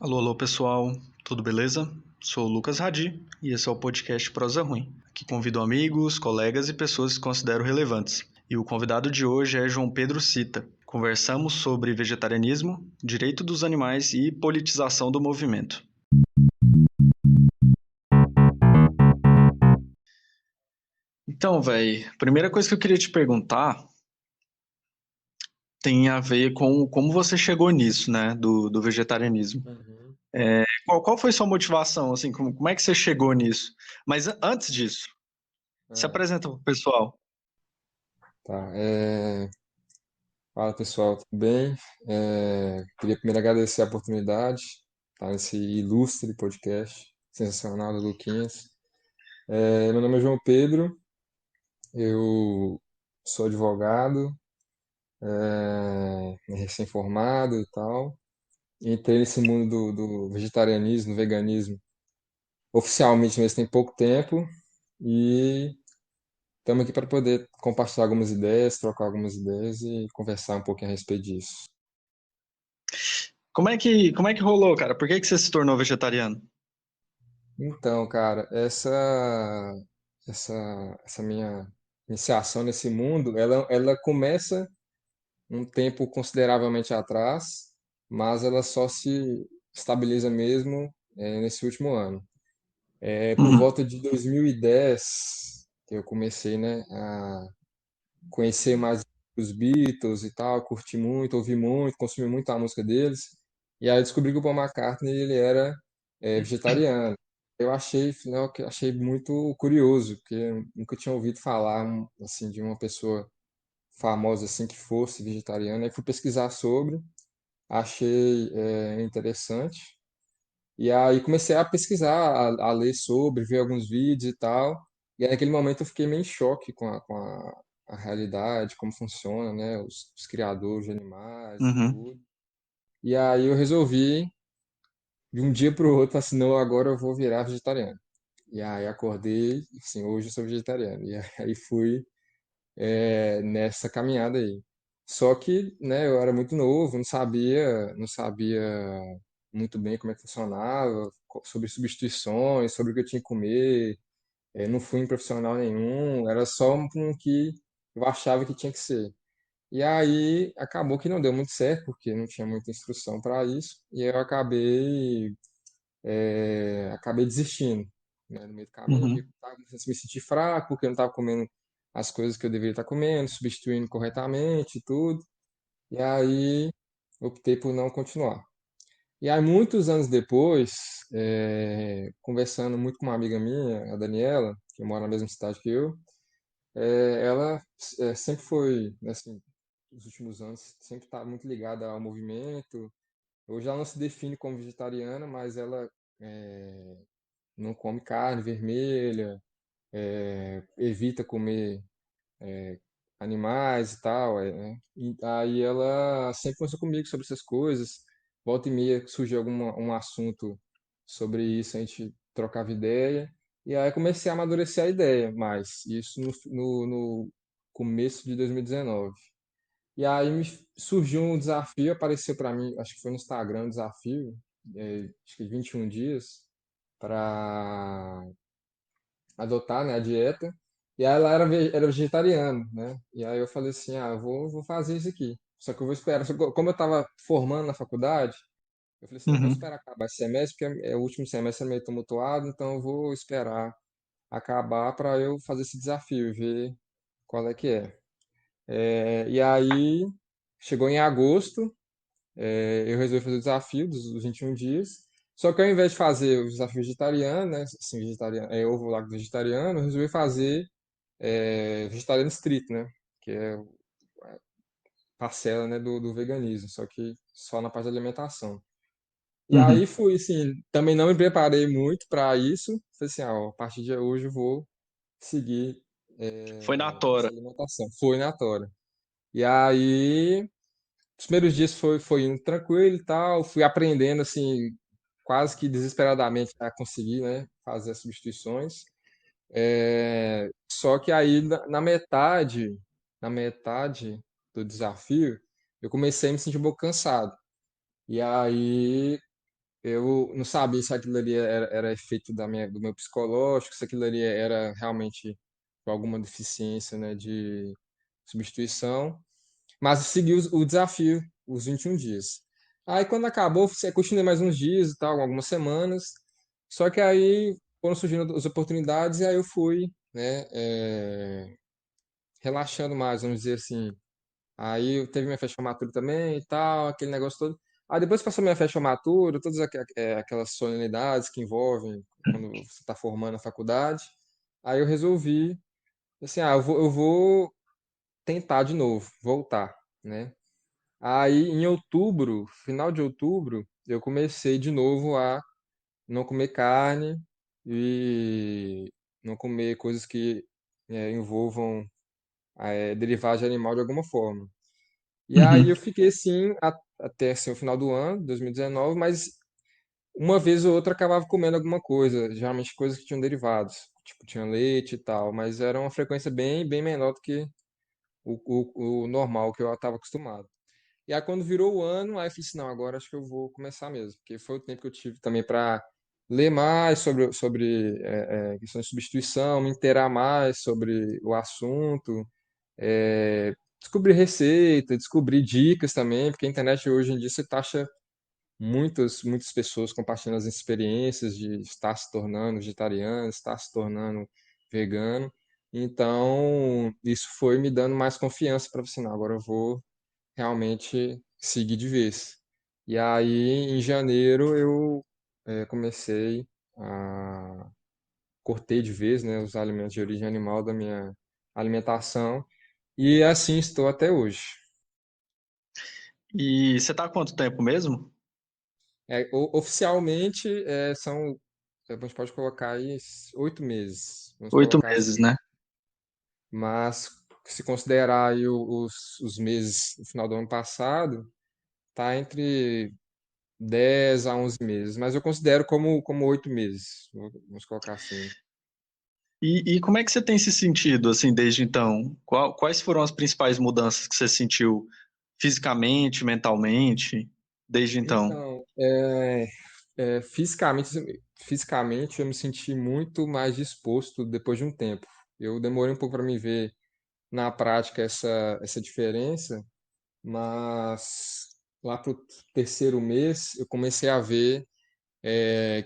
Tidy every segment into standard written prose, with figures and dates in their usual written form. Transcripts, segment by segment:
Alô, alô pessoal, tudo beleza? Sou o Lucas Hadi e esse é o podcast Prosa Ruim. Aqui convido amigos, colegas e pessoas que considero relevantes. E o convidado de hoje é João Pedro Cita. Conversamos sobre vegetarianismo, direito dos animais e politização do movimento. Então, velho, a primeira coisa que eu queria te perguntar tem a ver com como você chegou nisso, né, do vegetarianismo. Uhum. Qual foi sua motivação, assim, como é que você chegou nisso? Mas antes disso, se Ah, apresenta pro pessoal. tá. Fala pessoal, tudo bem? Queria primeiro agradecer a oportunidade, tá, nesse ilustre podcast sensacional do Luquinhas. Meu nome é João Pedro, eu sou advogado, recém-formado e tal. Entrei nesse mundo do vegetarianismo, veganismo, oficialmente mesmo tem pouco tempo e estamos aqui para poder compartilhar algumas ideias, trocar algumas ideias e conversar um pouquinho a respeito disso. Como é que rolou, cara? Por que que você se tornou vegetariano? Então, cara, essa, essa minha iniciação nesse mundo, ela começa um tempo consideravelmente atrás, mas ela só se estabiliza mesmo nesse último ano. Por Uhum, volta de 2010, que eu comecei, né, a conhecer mais os Beatles e tal, curti muito, ouvi muito, consumi muito a música deles. E aí eu descobri que o Paul McCartney ele era vegetariano. Eu achei, né, que achei muito curioso, porque eu nunca tinha ouvido falar assim de uma pessoa famosa assim que fosse vegetariana. Aí fui pesquisar sobre, achei interessante. E aí comecei a pesquisar, a ler sobre, ver alguns vídeos e tal. E aí, naquele momento eu fiquei meio em choque a realidade, como funciona, né? Os criadores de animais e uhum. tudo. E aí eu resolvi, de um dia para o outro, assim, não, agora eu vou virar vegetariano. E aí acordei, assim, hoje eu sou vegetariano. E aí fui nessa caminhada aí. Só que, né, eu era muito novo, não sabia muito bem como é que funcionava, sobre substituições, sobre o que eu tinha que comer. Não fui em profissional nenhum, era só um que eu achava que tinha que ser. E aí acabou que não deu muito certo, porque não tinha muita instrução para isso, e eu acabei desistindo, né, no meio do caminho, porque Uhum. estava começando a me sentir fraco, porque eu não estava comendo as coisas que eu deveria estar comendo, substituindo corretamente e tudo. E aí optei por não continuar. E aí, muitos anos depois, conversando muito com uma amiga minha, a Daniela, que mora na mesma cidade que eu, ela sempre foi, né, assim, nos últimos anos, sempre está muito ligada ao movimento. Hoje ela não se define como vegetariana, mas ela é, não come carne vermelha, evita comer animais e tal, né? E aí ela sempre conversou comigo sobre essas coisas. Volta e meia surgiu um assunto sobre isso, a gente trocava ideia. E aí comecei a amadurecer a ideia, mas isso no começo de 2019. E aí surgiu um desafio, apareceu para mim, acho que foi no Instagram, um desafio, acho que 21 dias, para adotar, né, a dieta. E aí ela era vegetariana, né? E aí eu falei assim, eu vou fazer isso aqui. Só que eu vou esperar. Só que como eu estava formando na faculdade, eu falei assim, não vou Uhum. esperar acabar esse semestre, porque o último semestre é meio tumultuado, então eu vou esperar acabar para eu fazer esse desafio e ver qual é que é. E aí chegou em agosto, eu resolvi fazer o desafio dos 21 dias. Só que ao invés de fazer o desafio vegetariano, né, assim, vegetariano, ovo lá vegetariano, eu resolvi fazer vegetariano estrito, né? Que é a parcela, né, do veganismo, só que só na parte da alimentação. E aí Uhum. fui, assim, também não me preparei muito para isso. Falei assim, a partir de hoje eu vou seguir Foi na essa tora. alimentação. Foi na tora. E aí, os primeiros dias foi indo tranquilo e tal, fui aprendendo, assim, quase que desesperadamente a conseguir, né, fazer as substituições. Só que aí na metade do desafio, eu comecei a me sentir um pouco cansado. E aí eu não sabia se aquilo ali era efeito do meu psicológico, se aquilo ali era realmente por alguma deficiência, né, de substituição. Mas eu segui o desafio, os 21 dias. Aí quando acabou, eu continuei mais uns dias e tal, algumas semanas. Só que aí foram surgindo as oportunidades e aí eu fui, né, relaxando mais, vamos dizer assim. Aí teve minha festa de formatura também e tal, aquele negócio todo. Aí depois que passou minha festa de formatura, todas aquelas solenidades que envolvem quando você está formando a faculdade, aí eu resolvi, assim, eu vou tentar de novo, voltar, né? Aí em outubro, final de outubro, eu comecei de novo a não comer carne e não comer coisas que envolvam derivado de animal de alguma forma. E aí Uhum. eu fiquei assim até assim, o final do ano, 2019, mas uma vez ou outra acabava comendo alguma coisa, geralmente coisas que tinham derivados, tipo tinha leite e tal, mas era uma frequência bem menor do que o normal que eu estava acostumado. E aí quando virou o ano, aí eu falei assim, não, agora acho que eu vou começar mesmo, porque foi o tempo que eu tive também para ler mais sobre questão de substituição, me inteirar mais sobre o assunto, descobrir receita, descobrir dicas também, porque a internet hoje em dia você taxa muitas pessoas compartilhando as experiências de estar se tornando vegetariano, estar se tornando vegano. Então, isso foi me dando mais confiança para você, não, agora eu vou realmente seguir de vez. E aí, em janeiro, eu comecei a cortei de vez, né, os alimentos de origem animal da minha alimentação e assim estou até hoje. E você tá há quanto tempo mesmo? Oficialmente a gente pode colocar aí 8 meses, vamos 8 colocar meses, assim. né? Mas se considerar aí os meses no final do ano passado, tá entre 10 a 11 meses, mas eu considero como 8 meses, vamos colocar assim. E como é que você tem se sentido, assim, desde então? Quais foram as principais mudanças que você sentiu fisicamente, mentalmente, desde então? Então, fisicamente eu me senti muito mais disposto depois de um tempo. Eu demorei um pouco para me ver na prática essa diferença, mas lá pro terceiro mês eu comecei a ver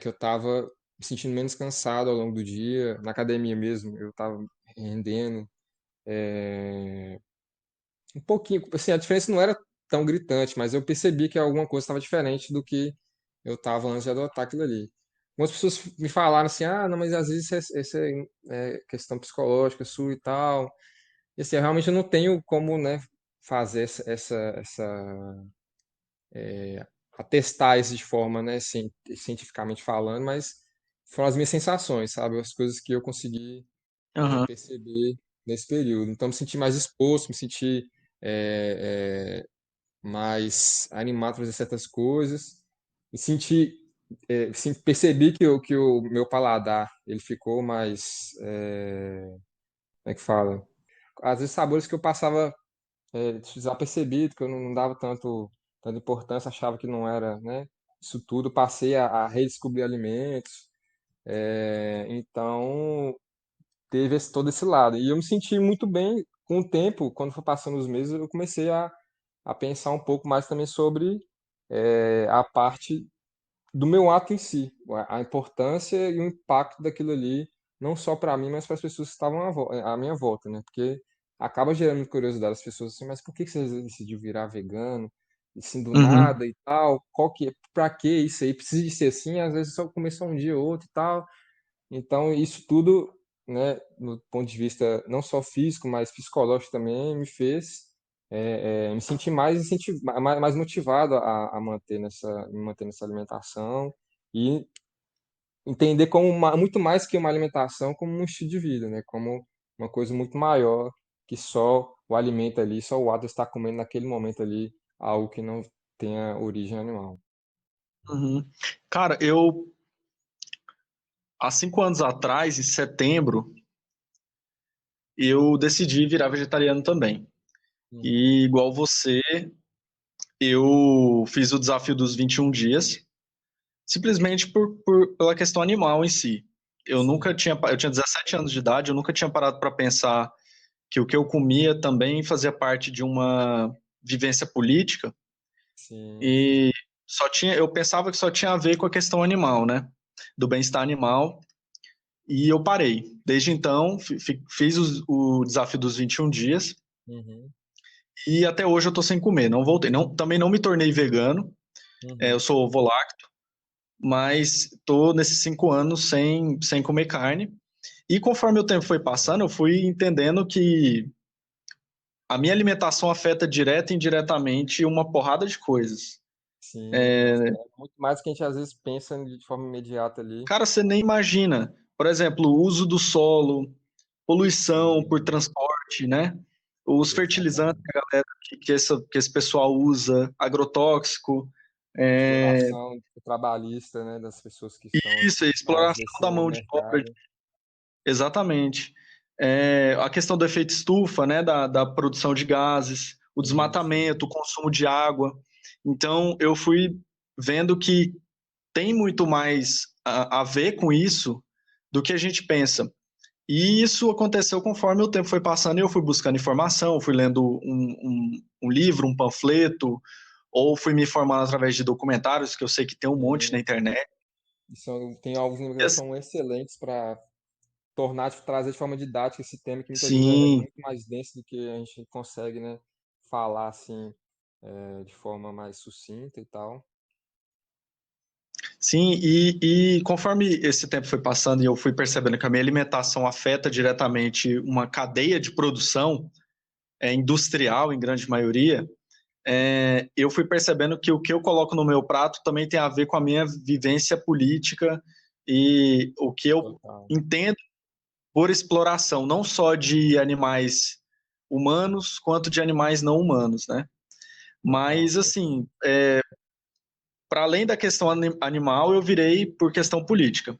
que eu estava me sentindo menos cansado ao longo do dia, na academia mesmo, eu estava rendendo um pouquinho, assim, a diferença não era tão gritante, mas eu percebi que alguma coisa estava diferente do que eu estava antes de adotar aquilo ali. Algumas pessoas me falaram assim, ah, não, mas às vezes é questão psicológica sua e tal. E assim, eu realmente não tenho como, né, fazer atestar isso de forma, né, cientificamente falando, mas foram as minhas sensações, sabe? As coisas que eu consegui Aham. perceber nesse período. Então, me senti mais exposto, me senti mais animado para fazer certas coisas. Me senti, percebi que o meu paladar ele ficou mais, como é que fala? Às vezes sabores que eu passava desapercebido, que eu não dava tanta importância, achava que não era, né? Isso tudo, passei a redescobrir alimentos. Então, teve todo esse lado. E eu me senti muito bem com o tempo, quando foi passando os meses, eu comecei a pensar um pouco mais também sobre a parte do meu ato em si, a importância e o impacto daquilo ali, não só para mim, mas para as pessoas que estavam à minha volta, né? Porque acaba gerando curiosidade das pessoas assim, mas por que que você decidiu virar vegano? Assim, do Uhum. nada e tal, qual que é, pra que isso aí? Precisa de ser assim? Às vezes só começar um dia ou outro e tal. Então, isso tudo, né, no ponto de vista não só físico, mas psicológico também, me fez me sentir mais motivado a me manter nessa alimentação e entender como muito mais que uma alimentação, como um estilo de vida, né, como uma coisa muito maior que só o alimento ali, só o ato de estar comendo naquele momento ali, algo que não tenha origem animal. Uhum. Cara, há 5 anos atrás, em setembro, eu decidi virar vegetariano também. Uhum. E igual você, eu fiz o desafio dos 21 dias. simplesmente pela questão animal em si. Sim, Eu tinha 17 anos de idade, eu nunca tinha parado para pensar que o que eu comia também fazia parte de uma vivência política sim, e eu pensava que só tinha a ver com a questão animal, né? Do bem-estar animal, e eu parei. Desde então, fiz o desafio dos 21 dias uhum, e até hoje eu tô sem comer, não voltei. Não, também não me tornei vegano, eu uhum. sou ovo-lacto, mas tô nesses 5 anos sem comer carne. E conforme o tempo foi passando, eu fui entendendo que a minha alimentação afeta direta e indiretamente uma porrada de coisas. Sim, nossa, é muito mais do que a gente às vezes pensa de forma imediata ali. Cara, você nem imagina. Por exemplo, o uso do solo, poluição por Sim, transporte, né? Os fertilizantes exatamente. que a galera, que esse pessoal usa, agrotóxico, é, Exploração trabalhista, né, das pessoas que estão isso, a mais exploração desse da mão de obra, mercado. exatamente. A questão do efeito estufa, né? Da produção de gases, o Sim, desmatamento, sim. o consumo de água. Então, eu fui vendo que tem muito mais a ver com isso do que a gente pensa. E isso aconteceu conforme o tempo foi passando e eu fui buscando informação, fui lendo um livro, um panfleto, ou fui me informando através de documentários, que eu sei que tem um monte na Sim. internet. E tem alguns livros que são excelentes para trazer de forma didática esse tema que muitas vezes é Sim, muito mais denso do que a gente consegue, né, falar assim, de forma mais sucinta e tal. sim, e conforme esse tempo foi passando e eu fui percebendo que a minha alimentação afeta diretamente uma cadeia de produção industrial, em grande maioria, eu fui percebendo que o que eu coloco no meu prato também tem a ver com a minha vivência política e o que eu Total. entendo por exploração, não só de animais humanos, quanto de animais não humanos, né? Total, Mas, total. assim, para além da questão animal, eu virei por questão política.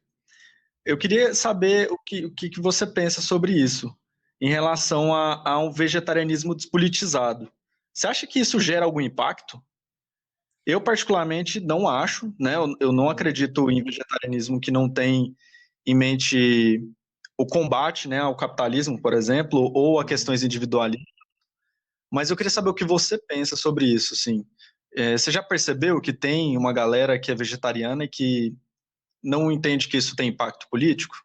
Eu Uhum. queria saber o que você pensa sobre isso, em relação a um vegetarianismo despolitizado. Você acha que isso gera algum impacto? Eu, particularmente, não acho, né? Eu não Uhum. acredito em vegetarianismo que não tem em mente o combate, né, ao capitalismo, por exemplo, ou a Uhum. questões individualistas. Mas eu queria saber o Sim. que você pensa sobre isso, assim. Você já percebeu que tem uma galera que é vegetariana e que não entende que isso tem impacto político?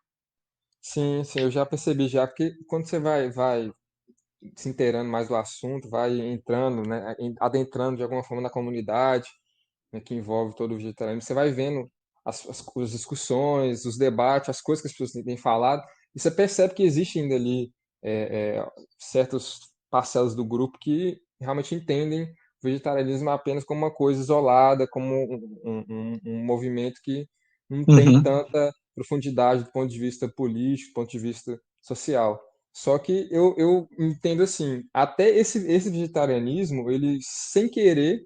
Sim, sim, eu já percebi já, porque quando você vai se inteirando mais do assunto, vai entrando, né, adentrando de alguma forma na comunidade, né, que envolve todo o vegetarianismo, você vai vendo as discussões, os debates, as coisas que as pessoas têm falado, e você percebe que existe ainda ali certas parcelas do grupo que realmente entendem o vegetarianismo apenas como uma coisa isolada, como um movimento que não tem Uhum, tanta profundidade do ponto de vista político, do ponto de vista social. Só que eu entendo assim, até esse vegetarianismo, ele sem querer,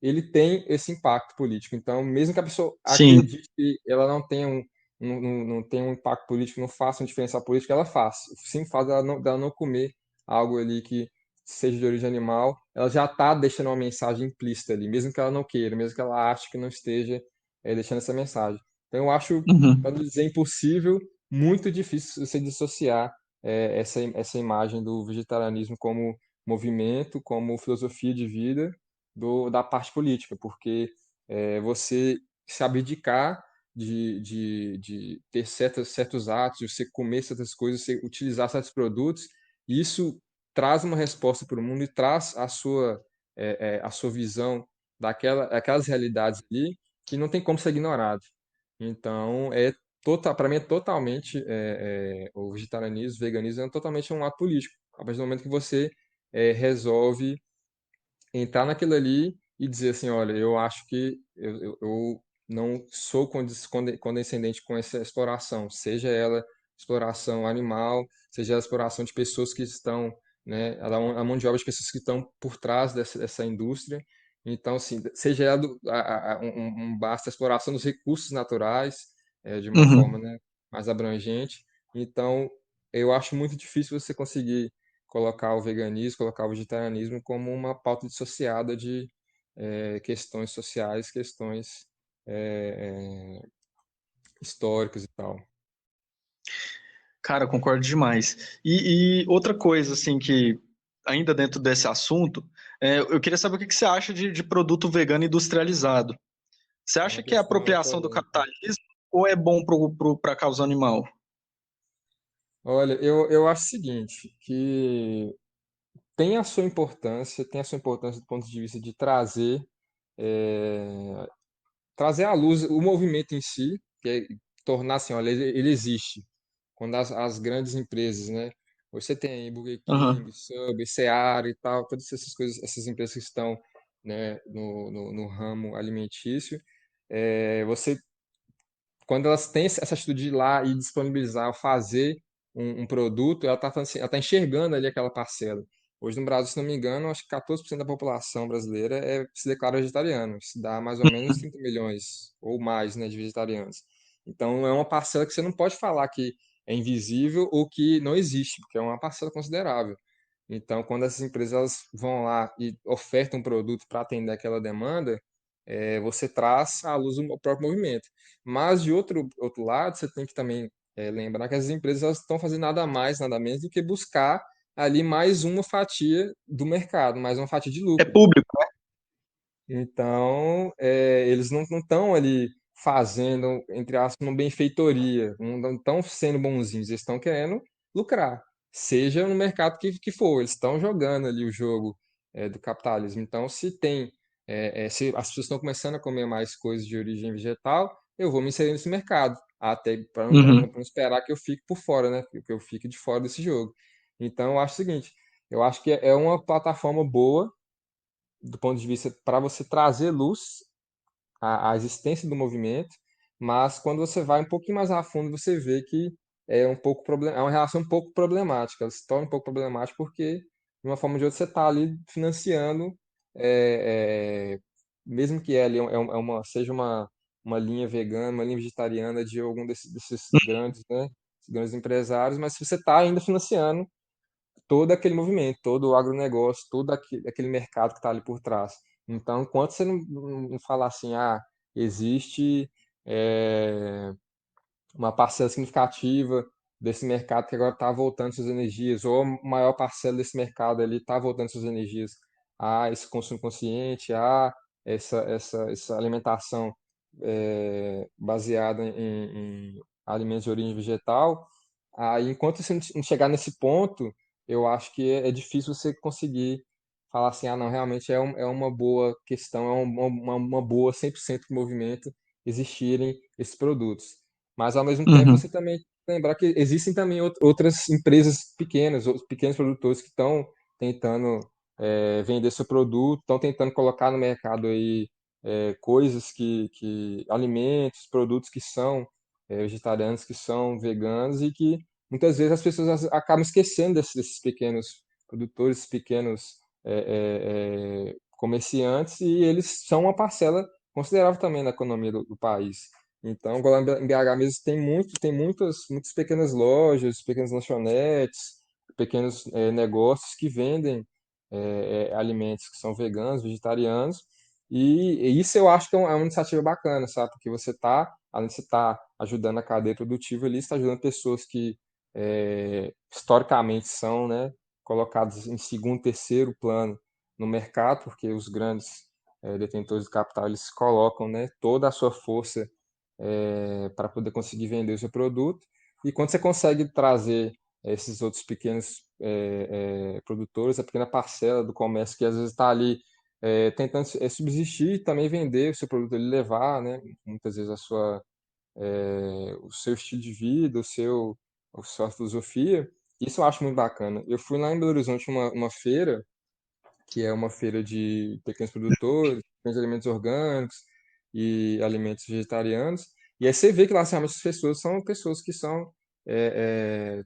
ele tem esse impacto político. Então, mesmo que a pessoa sim. acredite que ela não tenha um impacto político, não faça uma diferença política, ela faz. O simples fato dela não comer algo ali que seja de origem animal, ela já está deixando uma mensagem implícita ali, mesmo que ela não queira, mesmo que ela ache que não esteja deixando essa mensagem. Então, eu acho, para Uhum, não dizer impossível, muito difícil você dissociar essa imagem do vegetarianismo como movimento, como filosofia de vida, da parte política, porque você se abdicar de ter certos atos, de você comer certas coisas, você utilizar certos produtos, isso traz uma resposta para o mundo e traz a sua visão daquelas realidades ali que não tem como ser ignorado. Então, para mim é totalmente o vegetarianismo, o veganismo é totalmente um ato político. A partir do momento que você resolve entrar naquilo ali e dizer assim, olha, eu acho que eu não sou condescendente com essa exploração, seja ela exploração animal, seja ela exploração de pessoas que estão, né, a mão de obra de pessoas que estão por trás dessa indústria. Então, assim, seja ela basta exploração dos recursos naturais, de uma forma, uhum. né, mais abrangente. Então, eu acho muito difícil você conseguir colocar o veganismo, colocar o vegetarianismo como uma pauta dissociada de questões sociais, questões é, históricas e tal. Cara, concordo demais. E outra coisa, assim, que ainda dentro desse assunto, eu queria saber o que que você acha de produto vegano industrializado. Você É uma acha que é questão apropriação do polêmica. capitalismo ou é bom para a causa animal? Olha, eu acho o seguinte, que tem a sua importância do ponto de vista de é, trazer à luz o movimento em si, que é tornar assim, olha, ele existe. Quando as grandes empresas, né? Você tem aí Burger King, Aham. Subway, Seara e tal, todas essas coisas, essas empresas que estão, né, no ramo alimentício, você quando elas têm essa atitude de ir lá e disponibilizar, fazer um produto, ela está ela tá enxergando ali aquela parcela. Hoje no Brasil, se não me engano, acho que 14% da população brasileira se declara vegetariano. Isso dá mais ou menos 30 milhões ou mais, né, de vegetarianos. Então é uma parcela que você não pode falar que é invisível ou que não existe, porque é uma parcela considerável. Então, quando essas empresas elas vão lá e ofertam um produto para atender aquela demanda, você traz à luz o próprio movimento. Mas, de outro lado, você tem que também lembrar que as empresas elas estão fazendo nada mais, nada menos do que buscar ali mais uma fatia do mercado, mais uma fatia de É lucro. público. Então, eles não estão ali fazendo, entre aspas, uma benfeitoria, não estão sendo bonzinhos, eles estão querendo lucrar, seja no mercado que for, eles estão jogando ali o jogo do capitalismo. Então, se as pessoas estão começando a comer mais coisas de origem vegetal, eu vou me inserir nesse mercado, até para Uhum. não esperar que eu fique por fora, né? Que eu fique de fora desse jogo. Então, eu acho o seguinte, eu acho que é uma plataforma boa do ponto de vista para você trazer luz à existência do movimento, mas quando você vai um pouquinho mais a fundo, você vê que é uma relação um pouco problemática. Ela se torna um pouco problemática porque, de uma forma ou de outra, você está ali financiando, é, é, mesmo que ali seja uma linha vegana, uma linha vegetariana de algum desses grandes, né, grandes empresários, mas você está ainda financiando todo aquele movimento, todo o agronegócio, todo aquele mercado que está ali por trás. Então, enquanto você não falar assim, existe é, uma parcela significativa desse mercado que agora está voltando suas energias, ou a maior parcela desse mercado ali está voltando suas energias a esse consumo consciente, a essa alimentação baseada em alimentos de origem vegetal. Aí, enquanto você não chegar nesse ponto, eu acho que é difícil você conseguir falar assim, não, realmente é uma boa questão, é uma boa 100% do movimento existirem esses produtos. Mas, ao mesmo tempo, Uhum. você também tem que lembrar que existem também outras empresas pequenas, outros pequenos produtores que estão tentando vender seu produto, estão tentando colocar no mercado aí coisas alimentos, produtos que são vegetarianos, que são veganos e que muitas vezes as pessoas acabam esquecendo desses pequenos produtores, esses pequenos comerciantes e eles são uma parcela considerável também da economia do país. Então, agora em BH mesmo tem muitas pequenas lojas, pequenas lanchonetes, pequenos negócios que vendem alimentos que são veganos, vegetarianos, e isso eu acho que é uma iniciativa bacana, sabe? Porque além de você estar ajudando a cadeia produtiva ali, você está ajudando pessoas que historicamente são, né, colocadas em segundo, terceiro plano no mercado, porque os grandes detentores de capital eles colocam, né, toda a sua força para poder conseguir vender o seu produto. E quando você consegue trazer esses outros pequenos produtores, a pequena parcela do comércio que às vezes está ali tentando subsistir e também vender o seu produto, ele levar, né, muitas vezes o seu estilo de vida, a sua filosofia, isso eu acho muito bacana. Eu fui lá em Belo Horizonte uma feira, que é uma feira de pequenos produtores, pequenos alimentos orgânicos e alimentos vegetarianos. E aí você vê que lá realmente as pessoas são pessoas que são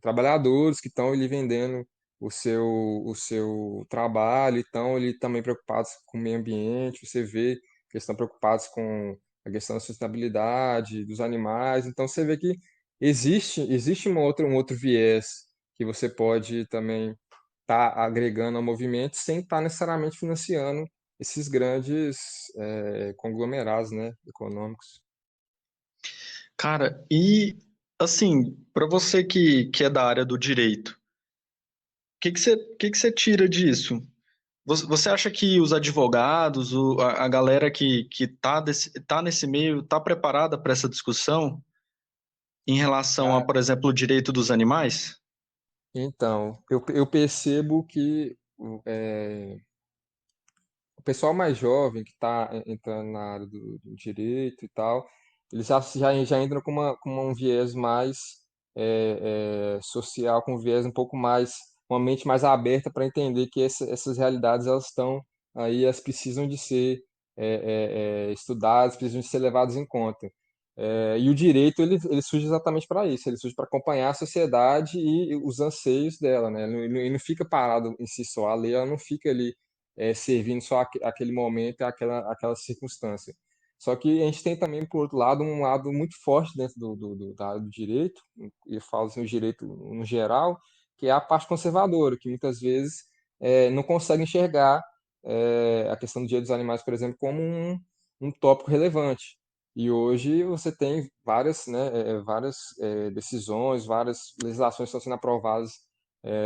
trabalhadores, que estão ali vendendo o seu trabalho, e estão ali também preocupados com o meio ambiente. Você vê que eles estão preocupados com a questão da sustentabilidade dos animais. Então você vê que existe um outro viés que você pode também estar agregando ao movimento sem estar necessariamente financiando esses grandes conglomerados, né, econômicos. Cara, e assim, para você que é da área do direito, o que que você tira disso? Você acha que os advogados, a galera que tá nesse meio, tá preparada para essa discussão em relação a, Cara, por exemplo, o direito dos animais? então, eu percebo que o pessoal mais jovem que está entrando na área do direito e tal, eles já entram com um viés mais social, com um viés um pouco mais, uma mente mais aberta para entender que essas realidades elas estão aí, elas precisam de ser estudadas, precisam de ser levadas em conta. E o direito ele surge exatamente para isso, ele surge para acompanhar a sociedade e os anseios dela, né? Ele não fica parado em si só, a lei ela não fica ali servindo só aquele momento, aquela circunstância. Só que a gente tem também, por outro lado, um lado muito forte dentro da área do direito, e eu falo assim, o direito no geral, que é a parte conservadora, que muitas vezes não consegue enxergar a questão do direito dos animais, por exemplo, como um tópico relevante. E hoje você tem várias, né, decisões, várias legislações que estão sendo aprovadas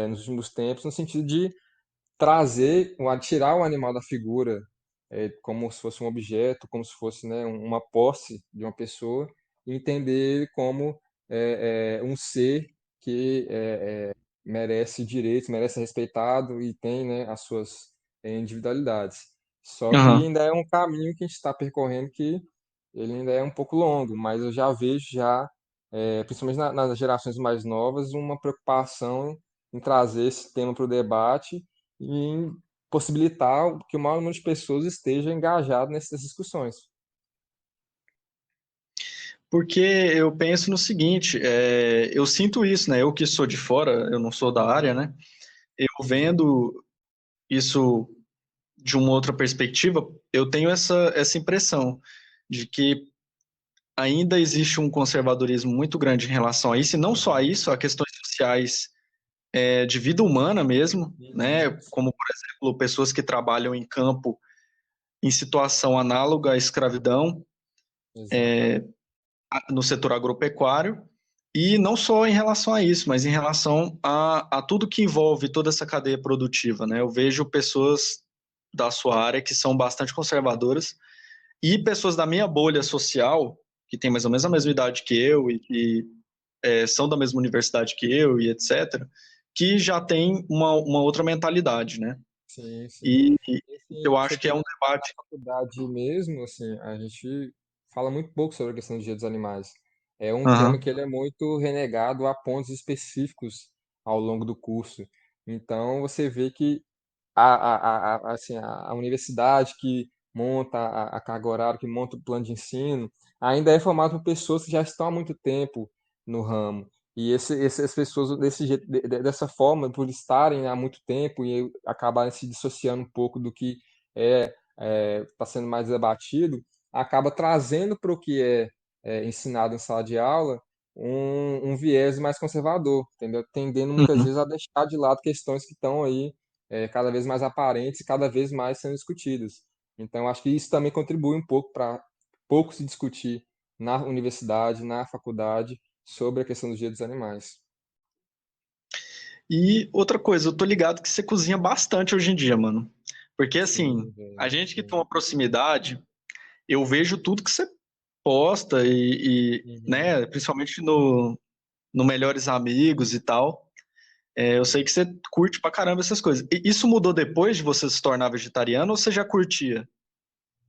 nos últimos tempos, no sentido de trazer, tirar o animal da figura como se fosse um objeto, como se fosse, né, uma posse de uma pessoa, e entender ele como um ser que merece direitos, merece ser respeitado e tem, né, as suas individualidades. Só que Aham. ainda é um caminho que a gente está percorrendo que ele ainda é um pouco longo, mas eu já vejo principalmente nas gerações mais novas, uma preocupação em trazer esse tema para o debate e em possibilitar que o maior número de pessoas esteja engajado nessas discussões. Porque eu penso no seguinte, eu sinto isso, né? Eu que sou de fora, eu não sou da área, Uhum, né? Eu uhum, vendo isso de uma outra perspectiva, eu tenho essa impressão de que ainda existe um conservadorismo muito grande em relação a isso, e não só a isso, a questões sociais de vida humana mesmo, né? uhum. Como, por exemplo, pessoas que trabalham em campo em situação análoga à escravidão Exatamente. no setor agropecuário, e não só em relação a isso, mas em relação a tudo que envolve toda essa cadeia produtiva, né? Eu vejo pessoas da sua área que são bastante conservadoras e pessoas da minha bolha social, que têm mais ou menos a mesma idade que eu e que são da mesma universidade que eu e etc., que já tem uma outra mentalidade, né? Sim, sim. E E, assim, eu pra você acho que ter é um ideia, na debate. faculdade mesmo, assim, a gente fala muito pouco sobre a questão do Dia dos Animais. É um tema Aham, que ele é muito renegado a pontos específicos ao longo do curso. Então, você vê que assim, a universidade que monta a carga horária, que monta o plano de ensino, ainda é formado por pessoas que já estão há muito tempo no ramo. E essas pessoas, dessa forma, por estarem há muito tempo e acabarem se dissociando um pouco do que está sendo mais debatido, acaba trazendo para o que é ensinado em sala de aula um viés mais conservador, entendeu? Tendendo muitas uhum. vezes a deixar de lado questões que estão aí cada vez mais aparentes e cada vez mais sendo discutidas. Então, acho que isso também contribui um pouco para pouco se discutir na universidade, na faculdade, sobre a questão dos direitos dos animais. E outra coisa, eu tô ligado que você cozinha bastante hoje em dia, mano. Porque assim, Sim, a velho. gente que tem Sim. uma proximidade, eu vejo tudo que você posta Uhum. né, principalmente no Melhores Amigos e tal. Eu sei que você curte pra caramba essas coisas. E isso mudou depois de você se tornar vegetariano ou você já curtia?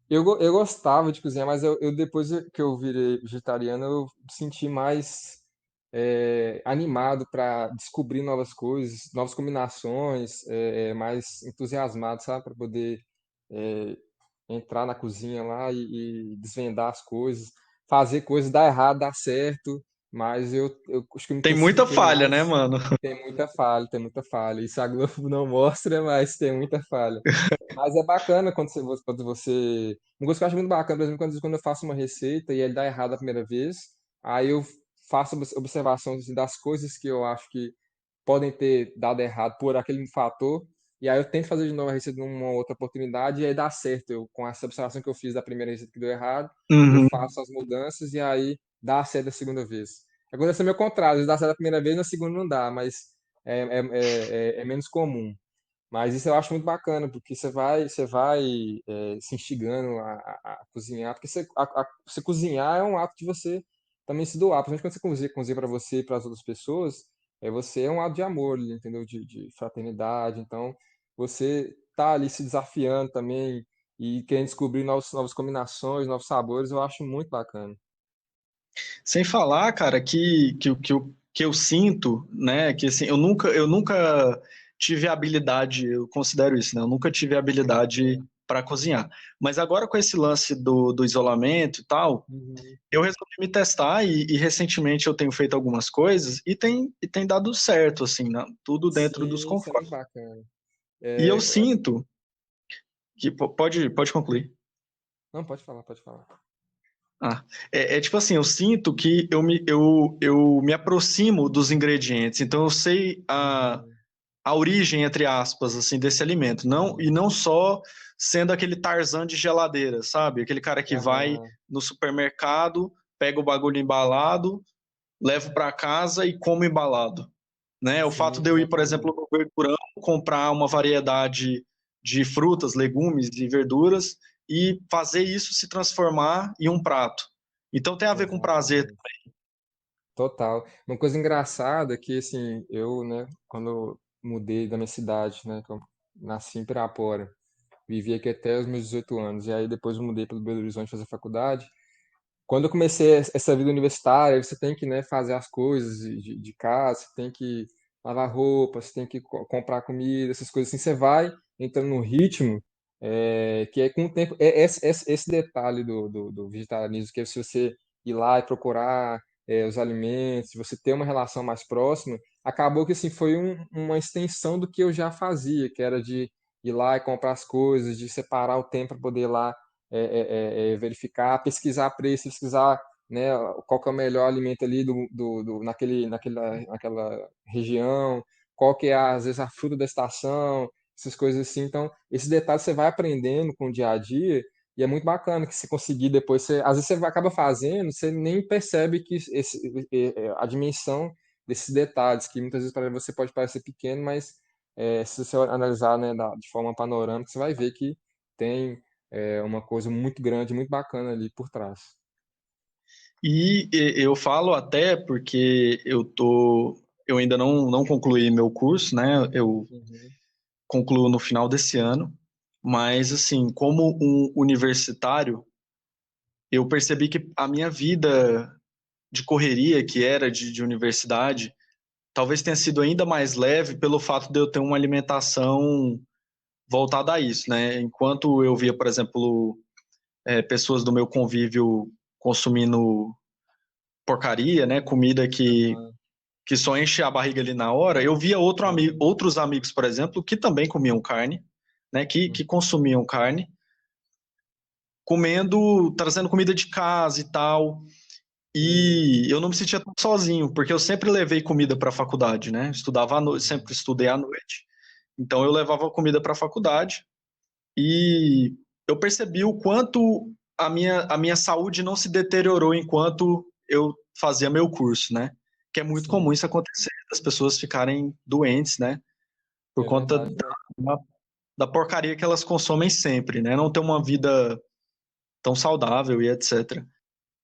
Eu gostava de cozinhar, mas depois que eu virei vegetariano, eu me senti mais animado para descobrir novas coisas, novas combinações, mais entusiasmado, sabe, para poder é, entrar na cozinha lá e desvendar as coisas, fazer coisas dar errado, dar certo, mas eu acho que eu me Tem muita intensifiquei falha, né, mais. mano? Tem muita falha, tem muita falha. Isso a Globo não mostra, mas tem muita falha. Mas é bacana quando você. Uma coisa que eu acho muito bacana, por exemplo, quando eu faço uma receita e ele dá errado a primeira vez, aí eu faço observações assim, das coisas que eu acho que podem ter dado errado por aquele fator, e aí eu tento fazer de novo a receita numa outra oportunidade, e aí dá certo. Eu, com essa observação que eu fiz da primeira receita que deu errado, eu Uhum. faço as mudanças e aí dá certo a segunda vez. Acontece o meu contrário, às vezes dá certo a primeira vez, na segunda não dá, mas é menos comum. Mas isso eu acho muito bacana, porque você vai se instigando a cozinhar, porque você cozinhar é um ato de você também se doar, principalmente quando você cozinha para você e para as outras pessoas, você é um ato de amor, entendeu? De fraternidade. Então, você tá ali se desafiando também e querendo descobrir novas combinações, novos sabores, eu acho muito bacana. Sem falar, cara, que eu sinto, né, que assim, eu nunca tive habilidade, eu considero isso, né, eu nunca tive habilidade É. para cozinhar. Mas agora com esse lance do isolamento e tal, Uhum. eu resolvi me testar e recentemente eu tenho feito algumas coisas e tem dado certo, assim, né, tudo dentro dos Sim, isso é muito conformes. bacana. E eu É, sinto que, pode concluir. não, pode falar, pode falar. Ah, é tipo assim, eu sinto que eu me aproximo dos ingredientes, então eu sei Uhum. a origem, entre aspas, assim, desse alimento. Não, e Uhum. não só sendo aquele Tarzan de geladeira, sabe? Aquele cara que vai Aham. no supermercado, pega o bagulho embalado, leva para casa e come embalado, né? O fato Sim, de eu ir, por exemplo, exatamente. no verdurão, comprar uma variedade de frutas, legumes e verduras e fazer isso se transformar em um prato. Então tem a ver com prazer. Exatamente. Total. Uma coisa engraçada é que, assim, eu, né, quando eu mudei da minha cidade, né, que eu nasci em Pirapora, vivi aqui até os meus 18 anos, e aí depois eu mudei para Belo Horizonte fazer faculdade. Quando eu comecei essa vida universitária, você tem que, né, fazer as coisas de casa, você tem que lavar roupa, você tem que comprar comida, essas coisas assim, você vai entrando no ritmo, que é com o tempo, esse detalhe do vegetarianismo, que é se você ir lá e procurar os alimentos, você ter uma relação mais próxima, acabou que assim, foi uma extensão do que eu já fazia, que era de ir lá e comprar as coisas, de separar o tempo para poder ir lá verificar, pesquisar preço, pesquisar, né, qual que é o melhor alimento ali naquela região, qual que é, às vezes, a fruta da estação, essas coisas assim. Então, esses detalhes você vai aprendendo com o dia a dia e é muito bacana que você conseguir depois, às vezes você acaba fazendo, você nem percebe que a dimensão desses detalhes, que muitas vezes para você pode parecer pequeno, mas se você analisar, né, de forma panorâmica, você vai ver que tem uma coisa muito grande, muito bacana ali por trás. Eu falo até porque eu ainda não concluí meu curso, né? Eu Uhum. concluo no final desse ano, mas assim, como um universitário, eu percebi que a minha vida de correria que era de universidade talvez tenha sido ainda mais leve pelo fato de eu ter uma alimentação voltada a isso, né? Enquanto eu via, por exemplo, pessoas do meu convívio consumindo porcaria, né? Comida Aham. que só enche a barriga ali na hora, eu via Uhum. outros amigos, por exemplo, que também comiam carne, né? Que Uhum. consumiam carne, comendo, trazendo comida de casa e tal. Sim. E eu não me sentia tão sozinho, porque eu sempre levei comida para a faculdade, né? Estudava à noite, sempre Uhum. estudei à noite. Então eu levava comida para a faculdade e eu percebi o quanto a minha saúde não se deteriorou enquanto eu fazia meu curso, né? Que é muito comum Sim. isso acontecer, das pessoas ficarem doentes, né? Por É conta verdade, né? da porcaria que elas consomem sempre, né? Não ter uma vida tão saudável e etc.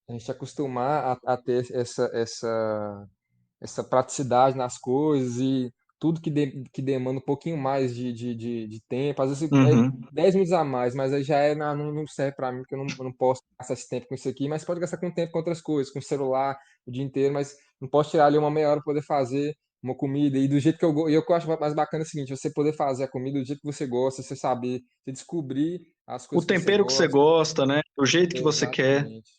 A gente acostumar a ter essa praticidade nas coisas e tudo que demanda um pouquinho mais de tempo. Às vezes é Uhum. 10 minutos a mais, mas aí já não serve para mim, porque eu não posso gastar esse tempo com isso aqui. Mas pode gastar com tempo com outras coisas, com o celular o dia inteiro, mas não posso tirar ali uma meia hora para poder fazer uma comida. E do jeito que eu gosto. E o que eu acho mais bacana é o seguinte: você poder fazer a comida do jeito que você gosta, você saber, você descobrir as O coisas que você tempero que você gosta. gosta, né? Do jeito que você quer. Exatamente,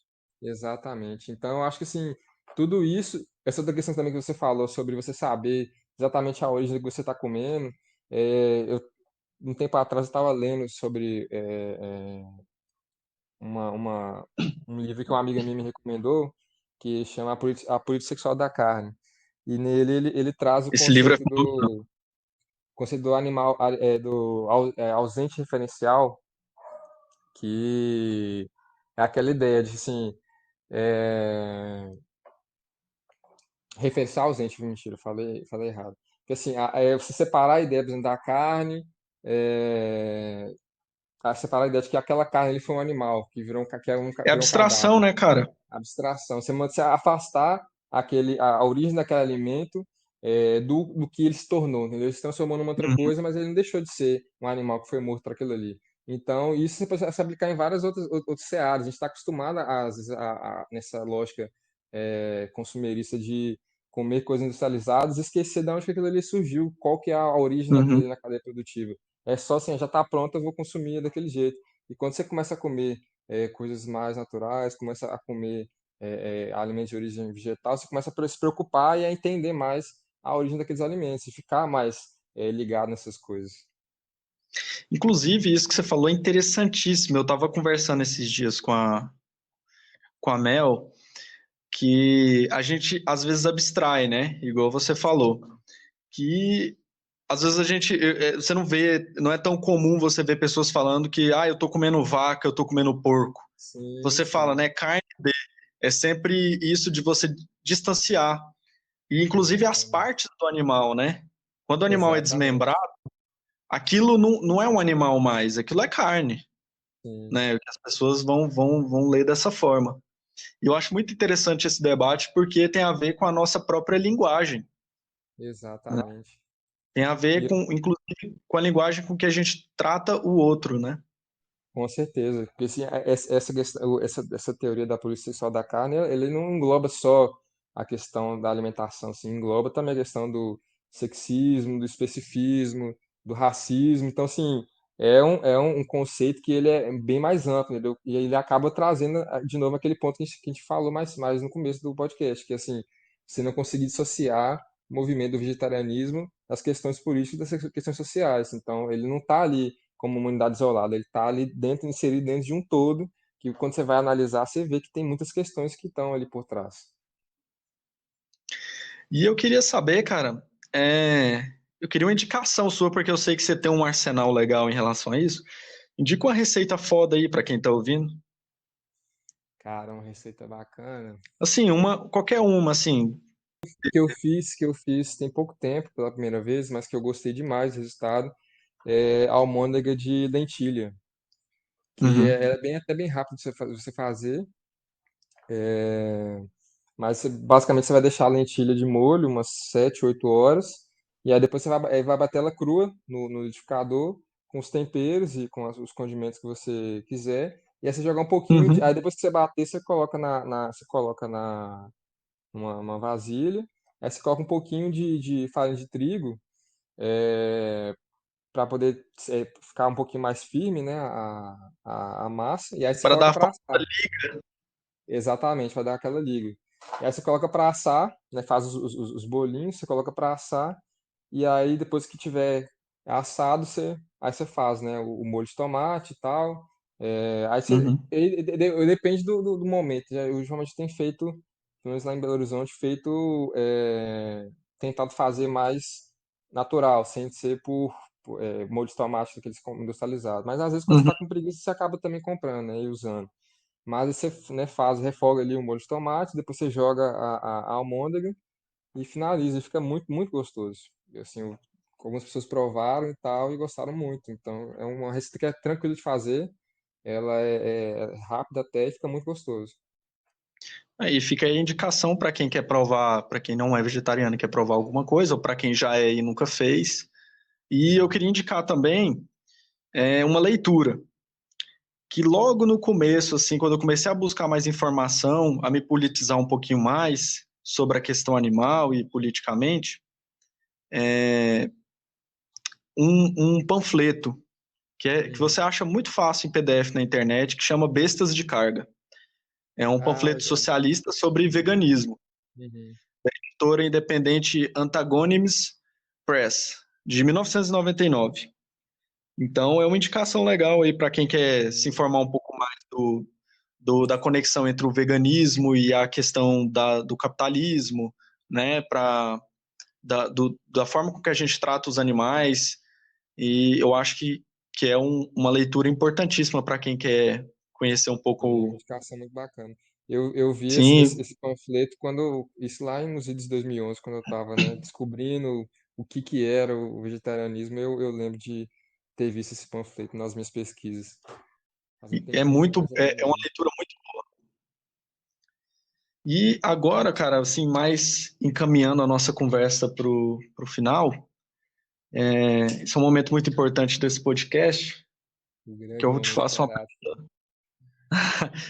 exatamente. Então, eu acho que assim, tudo isso, essa outra questão também que você falou sobre você saber exatamente a origem do que você está comendo, eu um tempo atrás eu estava lendo sobre um livro que uma amiga minha me recomendou, que chama A Política Sexual da Carne. E nele ele traz o Esse livro é conceito muito. conceito do animal, ausente referencial, que é aquela ideia de, assim, é, referencial ausente, mentira, falei errado. Porque, assim, você separar a ideia, por exemplo, da carne, é, separar a ideia de que aquela carne ali foi um animal, que É virou um abstração, cadáver. né, cara? Abstração. Você afastar a origem daquele alimento do que ele se tornou, entendeu? Ele se transformou numa outra Uhum. coisa, mas ele não deixou de ser um animal que foi morto para aquilo ali. Então, isso você pode se aplicar em várias outras searas. A gente está acostumado, às vezes, nessa lógica consumerista de comer coisas industrializadas e esquecer de onde que aquilo ali surgiu, qual que é a origem daquilo ali Uhum. na cadeia produtiva. É só assim, já está pronto, eu vou consumir daquele jeito. E quando você começa a comer coisas mais naturais, começa a comer alimentos de origem vegetal, você começa a se preocupar e a entender mais a origem daqueles alimentos e ficar mais ligado nessas coisas. Inclusive, isso que você falou é interessantíssimo. Eu estava conversando esses dias com a Mel, que a gente às vezes abstrai, né? Igual você falou. Que às vezes a gente, você não vê, não é tão comum você ver pessoas falando que, eu tô comendo vaca, eu tô comendo porco. Sim, Você fala, sim, né, carne é sempre isso de você distanciar. E inclusive as exatamente. partes do animal, né? Quando o animal é Exatamente. desmembrado, aquilo não é um animal mais, aquilo é carne, Sim, né? Que as pessoas vão ler dessa forma. E eu acho muito interessante esse debate porque tem a ver com a nossa própria linguagem, né? exatamente. Tem a ver E com, inclusive, com a linguagem com que a gente trata o outro, né? com certeza, porque assim, essa teoria da polícia sexual da carne, ele não engloba só a questão da alimentação, assim, engloba também a questão do sexismo, do especificismo, do racismo. Então, assim, é um conceito que ele é bem mais amplo, entendeu? E ele acaba trazendo de novo aquele ponto que a gente falou mais no começo do podcast, que assim, você não conseguir dissociar o movimento do vegetarianismo das questões políticas, das questões sociais. Então, ele não está ali como uma unidade isolada, ele está ali dentro, inserido dentro de um todo, que quando você vai analisar, você vê que tem muitas questões que estão ali por trás. E eu queria saber, cara, eu queria uma indicação sua, porque eu sei que você tem um arsenal legal em relação a isso. Indica uma receita foda aí pra quem tá ouvindo. Cara, uma receita bacana. Assim, qualquer uma, assim. Que eu fiz tem pouco tempo, pela primeira vez, mas que eu gostei demais do resultado, é a almôndega de lentilha, que Uhum, até bem rápido de você fazer, mas basicamente você vai deixar a lentilha de molho umas 7, 8 horas, e aí depois você vai bater ela crua no liquidificador, com os temperos e com os condimentos que você quiser, e aí você jogar um pouquinho aí uhum, depois que você bater, você coloca numa vasilha, aí você coloca um pouquinho de farinha de trigo, para poder ficar um pouquinho mais firme, né, a massa, e aí você para coloca dar para forma. assar. Exatamente, vai dar aquela liga. E aí você coloca para assar, né, faz os bolinhos, você coloca para assar, e aí depois que tiver assado, aí você faz, né, o molho de tomate e tal. Aí Uhum. depende do momento. Eu geralmente tenho feito, pelo menos lá em Belo Horizonte, tentado fazer mais natural, sem ser por molho de tomate daqueles industrializados. Mas às vezes quando você Uhum. está com preguiça, você acaba também comprando, né, e usando. Mas aí você, né, refoga ali o molho de tomate, depois você joga a almôndega e finaliza. E fica muito, muito gostoso. E, assim, algumas pessoas provaram e tal e gostaram muito. Então, é uma receita que é tranquila de fazer. Ela é rápida até e fica muito gostoso. Aí fica aí a indicação para quem quer provar, para quem não é vegetariano e quer provar alguma coisa, ou para quem já é e nunca fez. E eu queria indicar também uma leitura, que logo no começo, assim, quando eu comecei a buscar mais informação, a me politizar um pouquinho mais sobre a questão animal e politicamente, um panfleto que Uhum. você acha muito fácil em PDF na internet, que chama Bestas de Carga. É um Ah, panfleto legal. socialista sobre veganismo. Uhum. Editora independente Antagonims Press, de 1999. Então, é uma indicação legal aí para quem quer se Uhum. informar um pouco mais da conexão entre o veganismo e a questão do capitalismo, né? Para da forma com que a gente trata os animais, e eu acho que é uma leitura importantíssima para quem quer conhecer um É uma pouco. indicação muito bacana. Eu vi Sim, esse panfleto isso lá nos idos de 2011, quando eu estava, né, descobrindo o que era o vegetarianismo, eu lembro de ter visto esse panfleto nas minhas pesquisas. Faz um é tempinho já, muito, mas eu é lembro uma dele. leitura muito. E agora, cara, assim, mais encaminhando a nossa conversa pro final, esse é um momento muito importante desse podcast, O que grande eu te momento faço uma, literário.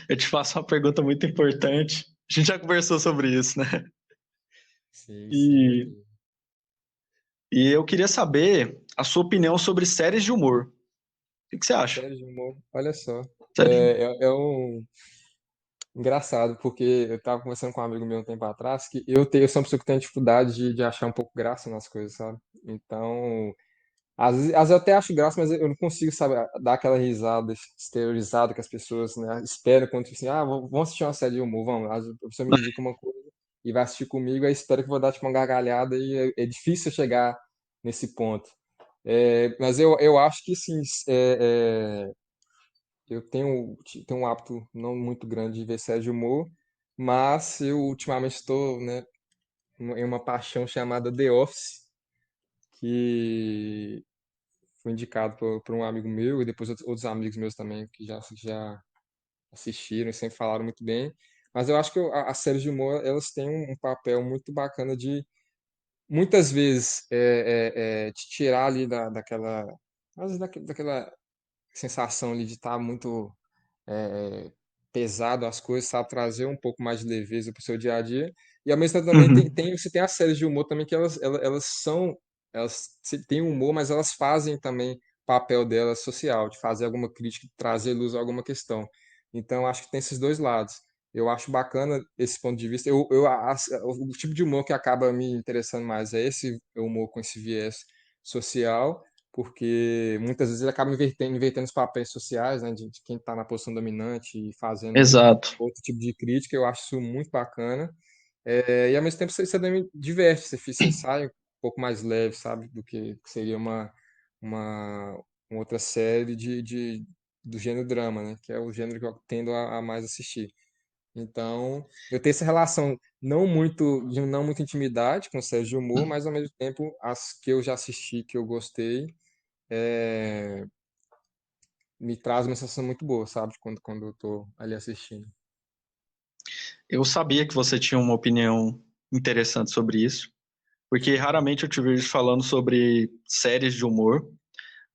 eu te faço uma pergunta muito importante. A gente já conversou sobre isso, né? Sim, sim, E, muito. e eu queria saber a sua opinião sobre séries de humor. O que você acha? Sério de humor, olha só. Séries É um engraçado, porque eu tava conversando com um amigo meu um tempo atrás que eu sou uma pessoa que tem dificuldade de achar um pouco graça nas coisas, sabe? Então, às vezes eu até acho graça, mas eu não consigo, sabe, dar aquela risada exteriorizada que as pessoas, né, esperam quando, tipo assim, vamos assistir uma série de humor, vamos. Às vezes a pessoa me indica uma coisa e vai assistir comigo, aí espera que eu vou dar, tipo, uma gargalhada e é difícil chegar nesse ponto. Mas eu acho que, sim, eu tenho um hábito não muito grande de ver série de humor, mas eu ultimamente estou, né, em uma paixão chamada The Office, que foi indicado por um amigo meu e depois outros amigos meus também que já assistiram e sempre falaram muito bem. Mas eu acho que as séries de humor elas têm um papel muito bacana de muitas vezes te tirar ali às vezes daquela sensação ali de estar muito é, pesado as coisas, sabe? Trazer um pouco mais de leveza para o seu dia a dia. E ao mesmo tempo também Uhum. você tem as séries de humor também que elas têm humor, mas elas fazem também papel delas social, de fazer alguma crítica, de trazer luz a alguma questão. Então, acho que tem esses dois lados. Eu acho bacana esse ponto de vista. O tipo de humor que acaba me interessando mais é esse humor com esse viés social, porque muitas vezes ele acaba invertendo os papéis sociais, né, de quem está na posição dominante e fazendo Exato. outro tipo de crítica. Eu acho isso muito bacana. E ao mesmo tempo você também diverte, você sai um pouco mais leve, sabe, do que seria uma, uma outra série do gênero drama, né, que é o gênero que eu tendo a mais assistir. Então, eu tenho essa relação não muito intimidade com séries de humor, mas ao mesmo tempo as que eu já assisti, que eu gostei, é, me traz uma sensação muito boa, sabe? Quando eu tô ali assistindo. Eu sabia que você tinha uma opinião interessante sobre isso, porque raramente eu te vejo falando sobre séries de humor,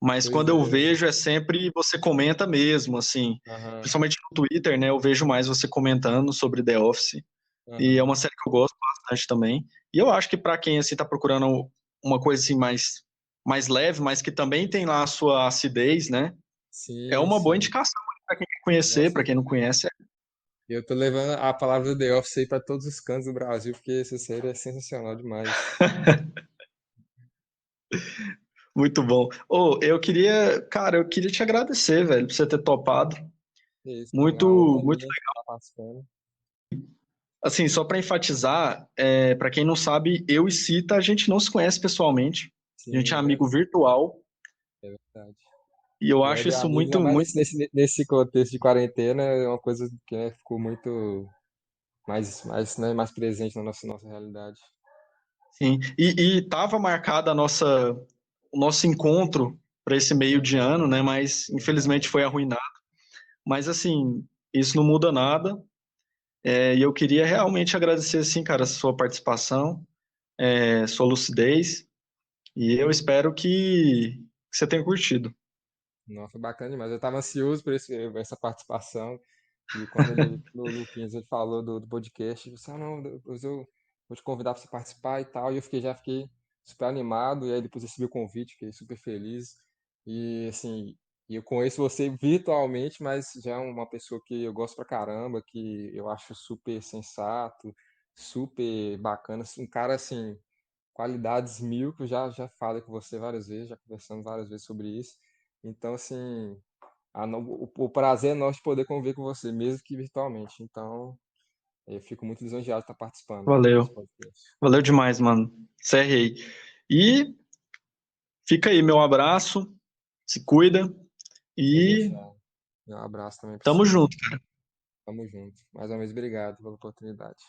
mas Pois quando eu é. vejo é sempre você comenta mesmo, assim, Aham, principalmente no Twitter, né? Eu vejo mais você comentando sobre The Office, e é aham. uma série que eu gosto bastante também. E eu acho que para quem assim tá procurando uma coisa assim mais leve, mas que também tem lá a sua acidez, né? É Sim, uma boa sim. indicação para quem quer conhecer, Nossa, para quem não conhece. eu tô levando a palavra do The Office aí pra todos os cantos do Brasil, porque essa série é sensacional demais. Muito bom. Eu queria, cara, eu queria te agradecer, velho, por você ter topado. É isso, mano. A Muito, honra é muito, minha estar participando. assim, só para enfatizar, para quem não sabe, eu e Cita, a gente não se conhece pessoalmente. A gente é Sim, amigo virtual é verdade. e eu acho Grande isso amigo, ainda muito, mais muito, nesse contexto de quarentena, é uma coisa que, né, ficou muito né, mais presente na nossa realidade. sim. E tava marcada o nosso encontro para esse meio de ano, né? Mas infelizmente Verdade. foi arruinado. Mas assim, isso não muda nada. E eu queria realmente agradecer, assim, cara, a sua participação, sua lucidez. E eu espero que você tenha curtido. Não, foi bacana demais. Eu estava ansioso por essa participação. E quando o Luquinhas ele falou do podcast, eu disse, não, depois eu vou te convidar para você participar e tal. E já fiquei super animado. E aí depois recebi o convite, fiquei super feliz. E assim, eu conheço você virtualmente, mas já é uma pessoa que eu gosto pra caramba, que eu acho super sensato, super bacana. Um cara assim, qualidades mil, que eu já falei com você várias vezes, já conversamos várias vezes sobre isso. Então, assim, o prazer é nosso de poder conviver com você, mesmo que virtualmente. Então, Eu fico muito lisonjeado de estar participando desse Valeu. podcast. Valeu demais, mano. CRI. E fica aí, meu abraço. Se cuida Pode e deixar. Um abraço também para tamo você. junto. Tamo junto. Mais uma vez, obrigado pela oportunidade.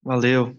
Valeu.